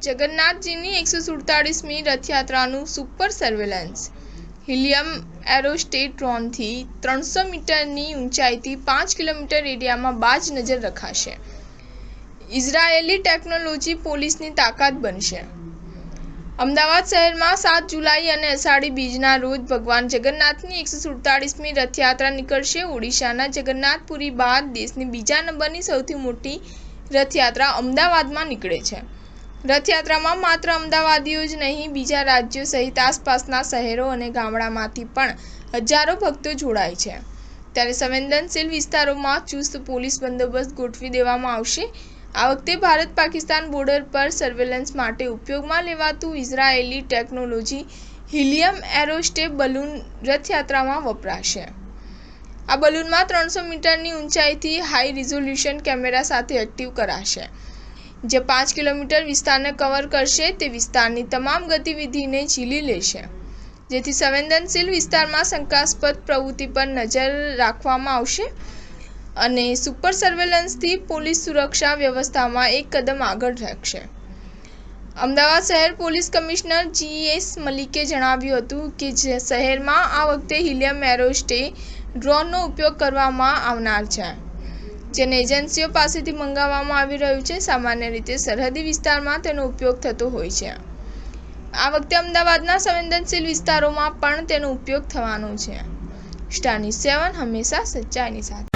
જગન્નાથજીની 147મી રથયાત્રાનું super surveillance. Helium એરોસ્ટેટ ડ્રોનથી 300 મીટરની ઊંચાઈથી 5 kilometre એરિયામાં બાજ નજર રખાશે। ઇઝરાયેલી ટેકનોલોજી પોલીસની તાકાત બનશે। અમદાવાદ શહેરમાં 7 જુલાઈ અને અષાઢી બીજના રોજ ભગવાન જગન્નાથની 147મી રથયાત્રા નીકળશે। ઓડિશાના જગન્નાથપુરી બાદ દેશની બીજા નંબરની સૌથી મોટી રથયાત્રા અમદાવાદમાં નીકળે છે। રથયાત્રામાં માત્ર અમદાવાદીઓ જ નહીં, બીજા રાજ્યો સહિત આસપાસના શહેરો અને ગામડામાંથી પણ હજારો ભક્તો જોડાય છે। ત્યારે સંવેદનશીલ વિસ્તારોમાં ચુસ્ત પોલીસ બંદોબસ્ત ગોઠવી દેવામાં આવશે। આ વખતે ભારત-પાકિસ્તાન બોર્ડર પર સર્વેલન્સ માટે ઉપયોગમાં લેવાતું ઇઝરાયેલી ટેકનોલોજી હિલિયમ એરોસ્ટેટ બલૂન રથયાત્રામાં વપરાશે। આ બલૂનમાં 300 મીટરની ઊંચાઈથી હાઈ રિઝોલ્યુશન કેમેરા સાથે એક્ટિવ કરાશે, જે 5 કિલોમીટર વિસ્તારને કવર કરશે। તે વિસ્તારની તમામ ગતિવિધિને ઝીલી લેશે, જેથી સંવેદનશીલ વિસ્તારમાં શંકાસ્પદ પ્રવૃત્તિ પર નજર રાખવામાં આવશે અને સુપર સર્વેલન્સથી પોલીસ સુરક્ષા વ્યવસ્થામાં એક કદમ આગળ રાખશે। અમદાવાદ શહેર પોલીસ કમિશનર GS મલિકે જણાવ્યું હતું કે શહેરમાં આ વખતે હિલિયમ એરોસ્ટેટ ડ્રોનનો ઉપયોગ કરવામાં આવનાર છે, જેને એજન્સીઓ પાસેથી મંગાવવામાં આવી રહ્યું છે। સામાન્ય રીતે સરહદી વિસ્તારમાં તેનો ઉપયોગ થતો હોય છે। આ વખતે અમદાવાદના સંવેદનશીલ વિસ્તારોમાં પણ તેનો ઉપયોગ થવાનો છે। સ્ટાર ન્યૂઝ 7 હંમેશા સચ્ચાઈની સાથે।